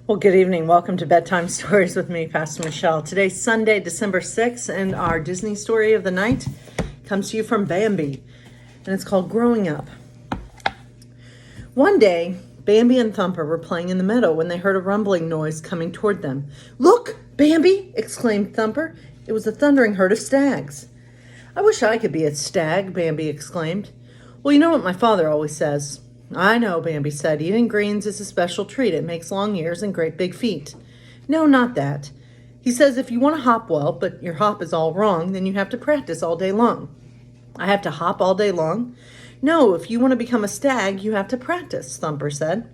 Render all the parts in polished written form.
Well, good evening. Welcome to Bedtime Stories with me, Pastor Michelle. Today's Sunday, December 6th, and our Disney story of the night comes to you from Bambi, and it's called Growing Up. One day, Bambi and Thumper were playing in the meadow when they heard a rumbling noise coming toward them. "Look, Bambi!" exclaimed Thumper. It was a thundering herd of stags. "I wish I could be a stag," Bambi exclaimed. "Well, you know what my father always says." "I know," Bambi said. "Eating greens is a special treat. It makes long ears and great big feet." "No, not that. He says if you want to hop well, but your hop is all wrong, then you have to practice all day long." "I have to hop all day long?" "No, if you want to become a stag, you have to practice," Thumper said.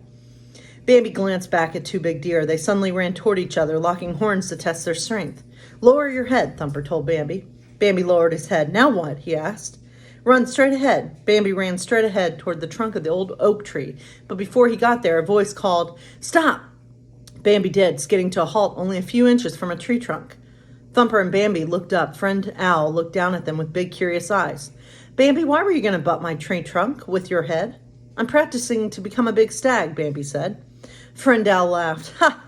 Bambi glanced back at two big deer. They suddenly ran toward each other, locking horns to test their strength. "Lower your head," Thumper told Bambi. Bambi lowered his head. "Now what?" he asked. "Run straight ahead." Bambi ran straight ahead toward the trunk of the old oak tree, but before he got there, a voice called, "Stop!" Bambi did, skidding to a halt only a few inches from a tree trunk. Thumper and Bambi looked up. Friend Owl looked down at them with big, curious eyes. "Bambi, why were you going to butt my tree trunk with your head?" "I'm practicing to become a big stag," Bambi said. Friend Owl laughed. "Ha!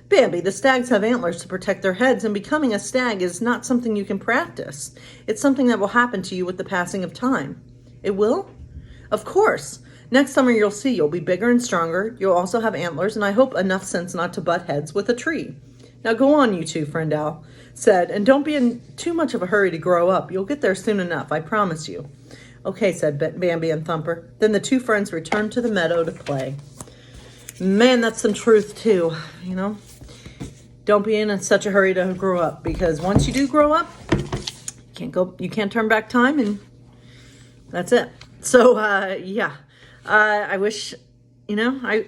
Bambi, the stags have antlers to protect their heads, and becoming a stag is not something you can practice. It's something that will happen to you with the passing of time." "It will?" "Of course. Next summer you'll see. You'll be bigger and stronger. You'll also have antlers, and I hope enough sense not to butt heads with a tree. Now go on, you two," Friend Owl said, "and don't be in too much of a hurry to grow up. You'll get there soon enough, I promise you." "Okay," said Bambi and Thumper. Then the two friends returned to the meadow to play. Man, that's some truth too, you know? Don't be in such a hurry to grow up, because once you do grow up, you can't turn back time, and that's it. So, I wish, I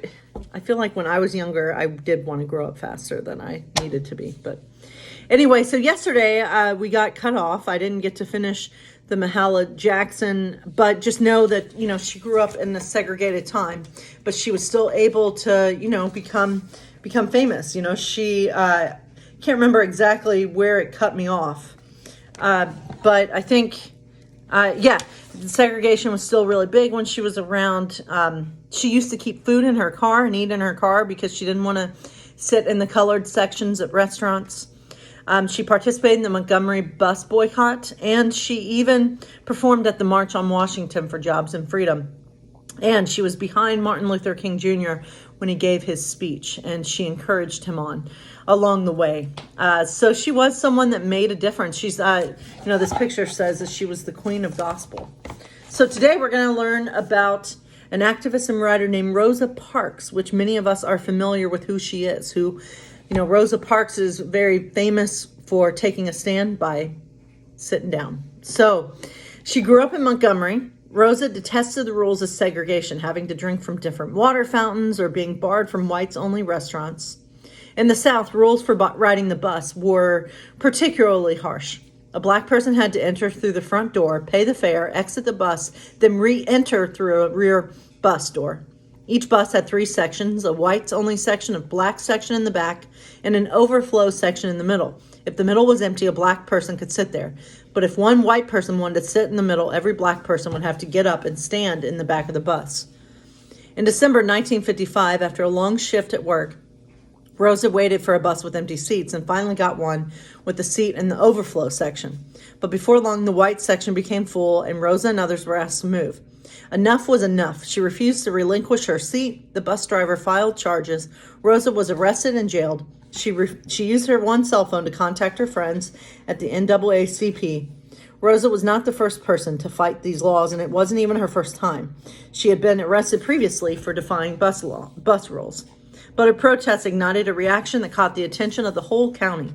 feel like when I was younger, I did want to grow up faster than I needed to be. But anyway, so yesterday we got cut off. I didn't get to finish the Mahala Jackson, but just know that, she grew up in a segregated time, but she was still able to, become famous. She can't remember exactly where it cut me off, but I think segregation was still really big when she was around. She used to keep food in her car and eat in her car because she didn't want to sit in the colored sections at restaurants. She participated in the Montgomery bus boycott, and she even performed at the March on Washington for Jobs and Freedom. And she was behind Martin Luther King Jr. when he gave his speech, and she encouraged him along the way. So she was someone that made a difference. She's, this picture says that she was the queen of gospel. So today we're going to learn about an activist and writer named Rosa Parks, which many of us are familiar with who she is. Rosa Parks is very famous for taking a stand by sitting down. So she grew up in Montgomery. Rosa detested the rules of segregation, having to drink from different water fountains or being barred from whites-only restaurants. In the South, rules for riding the bus were particularly harsh. A black person had to enter through the front door, pay the fare, exit the bus, then re-enter through a rear bus door. Each bus had 3 sections, a whites-only section, a black section in the back, and an overflow section in the middle. If the middle was empty, a black person could sit there. But if one white person wanted to sit in the middle, every black person would have to get up and stand in the back of the bus. In December 1955, after a long shift at work, Rosa waited for a bus with empty seats and finally got one with a seat in the overflow section. But before long, the white section became full, and Rosa and others were asked to move. Enough was enough. She refused to relinquish her seat. The bus driver filed charges. Rosa was arrested and jailed. She used her one cell phone to contact her friends at the NAACP. Rosa was not the first person to fight these laws, and it wasn't even her first time. She had been arrested previously for defying bus rules. But her protest ignited a reaction that caught the attention of the whole county.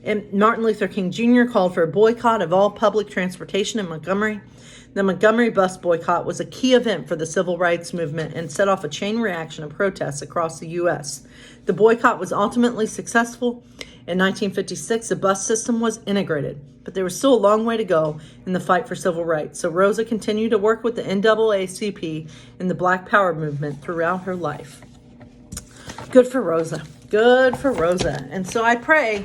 And Martin Luther King Jr. called for a boycott of all public transportation in Montgomery. The Montgomery bus boycott was a key event for the civil rights movement and set off a chain reaction of protests across the U.S. The boycott was ultimately successful. In 1956, the bus system was integrated, but there was still a long way to go in the fight for civil rights. So Rosa continued to work with the NAACP and the Black Power movement throughout her life. Good for Rosa. Good for Rosa. And so I pray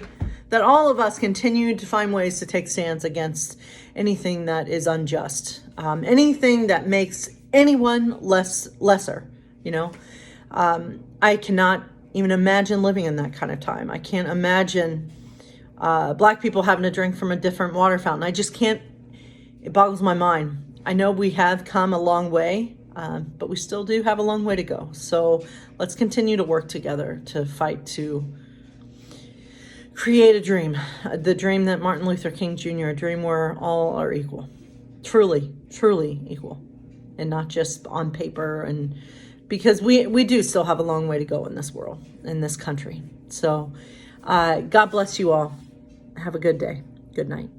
that all of us continue to find ways to take stands against anything that is unjust, anything that makes anyone lesser. I cannot even imagine living in that kind of time. I can't imagine Black people having to drink from a different water fountain. I just can't. It boggles my mind. I know we have come a long way, but we still do have a long way to go. So let's continue to work together to fight to create a dream, the dream that Martin Luther King Jr., a dream where all are equal, truly, truly equal, and not just on paper. And because we do still have a long way to go in this world, in this country. So God bless you all. Have a good day. Good night.